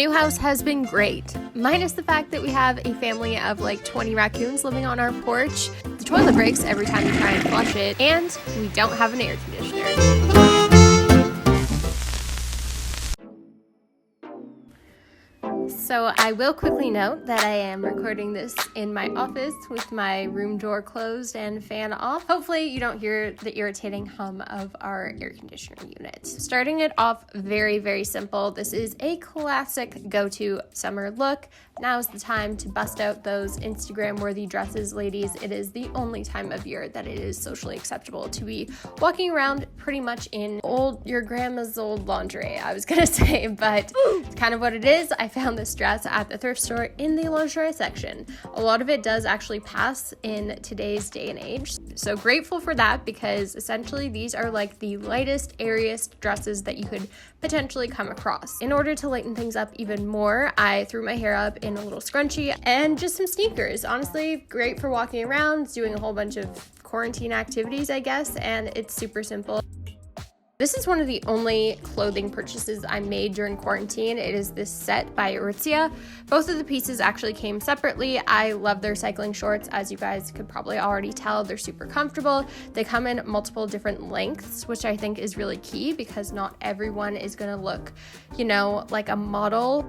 new house has been great, minus the fact that we have a family of like 20 raccoons living on our porch. The toilet breaks every time we try and flush it, and we don't have an air conditioner. So I will quickly note that I am recording this in my office with my room door closed and fan off. Hopefully you don't hear the irritating hum of our air conditioner unit. Starting it off very, very simple. This is a classic go-to summer look. Now's the time to bust out those Instagram-worthy dresses, ladies. It is the only time of year that it is socially acceptable to be walking around pretty much in your grandma's old lingerie, I was gonna say, but it's kind of what it is. I found this dress at the thrift store in the lingerie section. A lot of it does actually pass in today's day and age, so grateful for that, because essentially these are like the lightest, airiest dresses that you could potentially come across. In order to lighten things up even more, I threw my hair up in a little scrunchie and just some sneakers. Honestly, great for walking around, doing a whole bunch of quarantine activities, I guess, and it's super simple. This is one of the only clothing purchases I made during quarantine. It is this set by Aritzia. Both of the pieces actually came separately. I love their cycling shorts, as you guys could probably already tell. They're super comfortable. They come in multiple different lengths, which I think is really key because not everyone is gonna look, like a model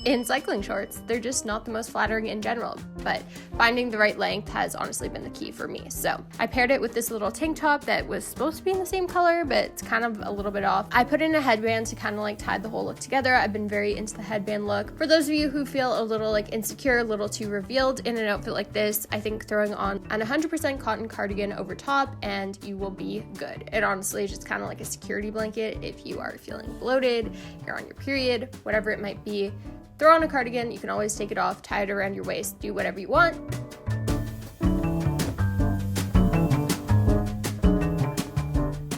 in cycling shorts. They're just not the most flattering in general, but finding the right length has honestly been the key for me. So I paired it with this little tank top that was supposed to be in the same color, but it's kind of a little bit off. I put in a headband to kind of like tie the whole look together. I've been very into the headband look. For those of you who feel a little like insecure, a little too revealed in an outfit like this, I think throwing on an 100% cotton cardigan over top and you will be good. It honestly is just kind of like a security blanket if you are feeling bloated, you're on your period, whatever it might be. Throw on a cardigan, you can always take it off, tie it around your waist, do whatever you want.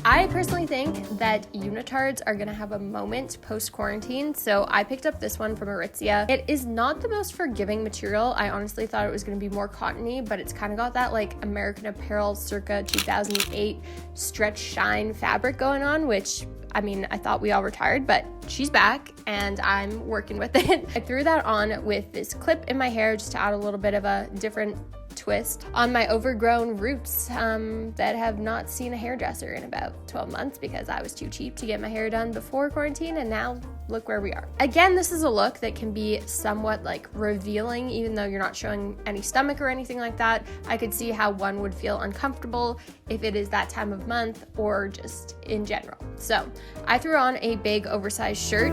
I personally think that unitards are gonna have a moment post-quarantine, so I picked up this one from Aritzia. It is not the most forgiving material. I honestly thought it was gonna be more cottony, but it's kind of got that like American Apparel circa 2008 stretch shine fabric going on, which I thought we all retired, but she's back and I'm working with it. I threw that on with this clip in my hair just to add a little bit of a different twist on my overgrown roots that have not seen a hairdresser in about 12 months because I was too cheap to get my hair done before quarantine, and now look where we are. Again, this is a look that can be somewhat like revealing, even though you're not showing any stomach or anything like that. I could see how one would feel uncomfortable if it is that time of month or just in general. So I threw on a big oversized shirt.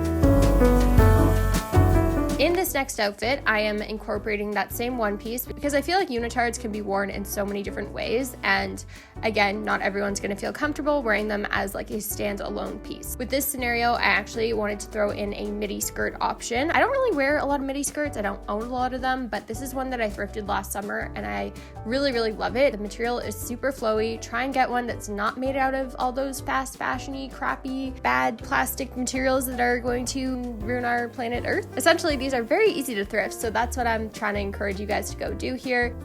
In this next outfit, I am incorporating that same one piece because I feel like unitards can be worn in so many different ways, and again, not everyone's gonna feel comfortable wearing them as like a standalone piece. With this scenario, I actually wanted to throw in a midi skirt option. I don't really wear a lot of midi skirts, I don't own a lot of them, but this is one that I thrifted last summer and I really, really love it. The material is super flowy. Try and get one that's not made out of all those fast fashion-y, crappy, bad plastic materials that are going to ruin our planet Earth. Essentially, these are very easy to thrift, so that's what I'm trying to encourage you guys to go do here.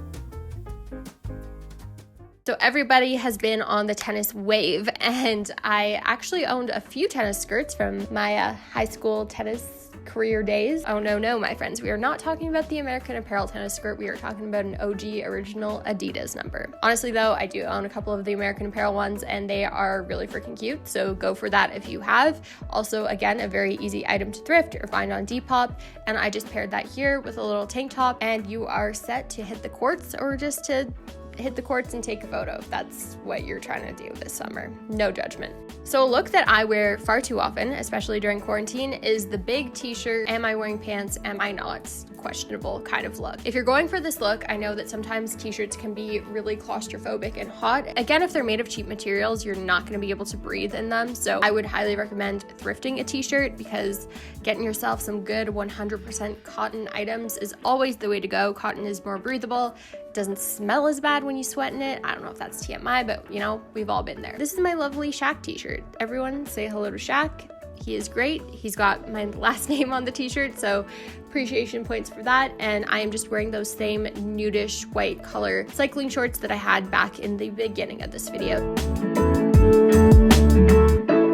So everybody has been on the tennis wave, and I actually owned a few tennis skirts from my high school tennis career days. Oh no, my friends, we are not talking about the American Apparel tennis skirt. We are talking about an OG original Adidas number. Honestly though, I do own a couple of the American Apparel ones and they are really freaking cute, so go for that if you have. Also, again, a very easy item to thrift or find on Depop, and I just paired that here with a little tank top and you are set to hit the courts or just to hit the courts and take a photo if that's what you're trying to do this summer. No judgment. So a look that I wear far too often, especially during quarantine, is the big t-shirt, am I wearing pants, am I not? Questionable kind of look. If you're going for this look, I know that sometimes t-shirts can be really claustrophobic and hot. Again, if they're made of cheap materials, you're not going to be able to breathe in them, so I would highly recommend thrifting a t-shirt because getting yourself some good 100% cotton items is always the way to go. Cotton is more breathable, doesn't smell as bad when you sweat in it. I don't know if that's TMI, but we've all been there. This is my lovely Shaq t-shirt. Everyone say hello to Shaq. He is great. He's got my last name on the t-shirt, so appreciation points for that. And I am just wearing those same nudish white color cycling shorts that I had back in the beginning of this video.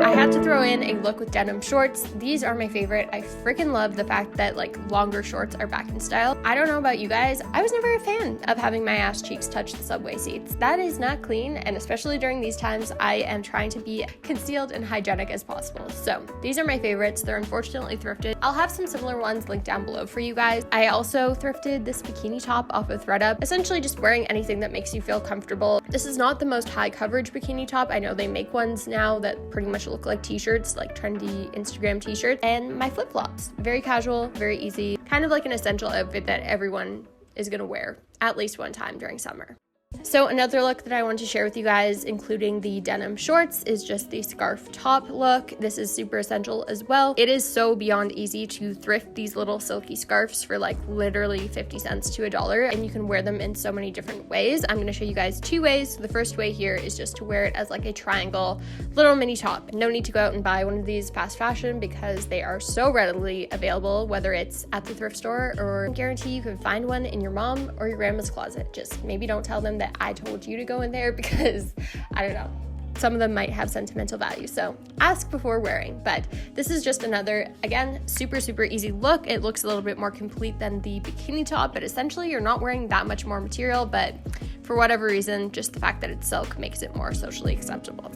I had to throw in a look with denim shorts. These are my favorite. I freaking love the fact that like longer shorts are back in style. I don't know about you guys, I was never a fan of having my ass cheeks touch the subway seats. That is not clean, and especially during these times, I am trying to be concealed and hygienic as possible. So these are my favorites. They're unfortunately thrifted. I'll have some similar ones linked down below for you guys. I also thrifted this bikini top off of ThredUp, essentially just wearing anything that makes you feel comfortable. This is not the most high coverage bikini top. I know they make ones now that pretty much look like t-shirts, like trendy Instagram t-shirts, and my flip-flops. Very casual, very easy, kind of like an essential outfit that everyone is gonna wear at least one time during summer. So another look that I want to share with you guys, including the denim shorts, is just the scarf top look. This is super essential as well. It is so beyond easy to thrift these little silky scarves for like literally 50 cents to $1, and you can wear them in so many different ways. I'm going to show you guys two ways. The first way here is just to wear it as like a triangle little mini top. No need to go out and buy one of these fast fashion because they are so readily available, whether it's at the thrift store or I guarantee you can find one in your mom or your grandma's closet. Just maybe don't tell them that I told you to go in there because I don't know, some of them might have sentimental value, so ask before wearing. But this is just another, again, super easy look. It looks a little bit more complete than the bikini top, but essentially you're not wearing that much more material, but for whatever reason, just the fact that it's silk makes it more socially acceptable.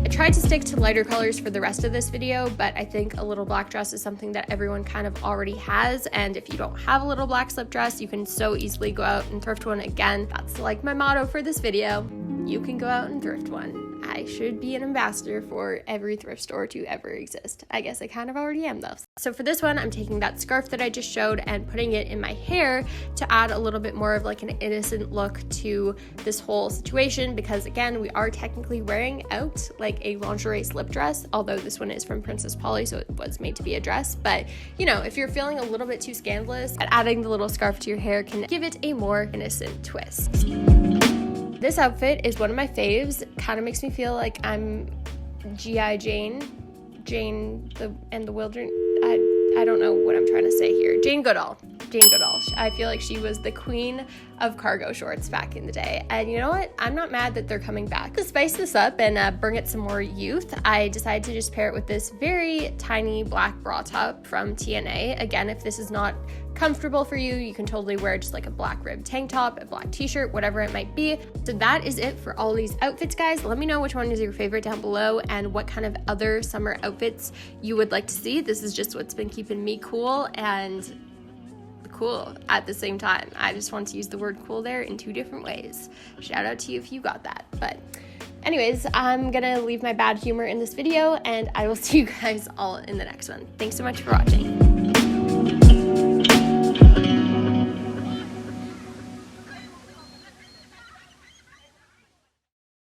I tried to stick to lighter colors for the rest of this video, but I think a little black dress is something that everyone kind of already has, and if you don't have a little black slip dress, you can so easily go out and thrift one. Again, that's like my motto for this video. You can go out and thrift one. I should be an ambassador for every thrift store to ever exist. I guess I kind of already am though. So for this one, I'm taking that scarf that I just showed and putting it in my hair to add a little bit more of like an innocent look to this whole situation, because again, we are technically wearing out like a lingerie slip dress, although this one is from Princess Polly, so it was made to be a dress. But you know, if you're feeling a little bit too scandalous, adding the little scarf to your hair can give it a more innocent twist. This outfit is one of my faves. Kind of makes me feel like I'm G.I. Jane and the Wilderness. I don't know what I'm trying to say here. Jane Goodall. I feel like she was the queen of cargo shorts back in the day. And you know what? I'm not mad that they're coming back. To spice this up and bring it some more youth, I decided to just pair it with this very tiny black bra top from TNA. Again, if this is not comfortable for you, you can totally wear just like a black ribbed tank top, a black t-shirt, whatever it might be. So that is it for all these outfits, guys. Let me know which one is your favorite down below and what kind of other summer outfits you would like to see. This is just what's been keeping me cool and cool at the same time. I just want to use the word cool there in two different ways. Shout out to you if you got that. But anyways, I'm gonna leave my bad humor in this video and I will see you guys all in the next one. Thanks so much for watching.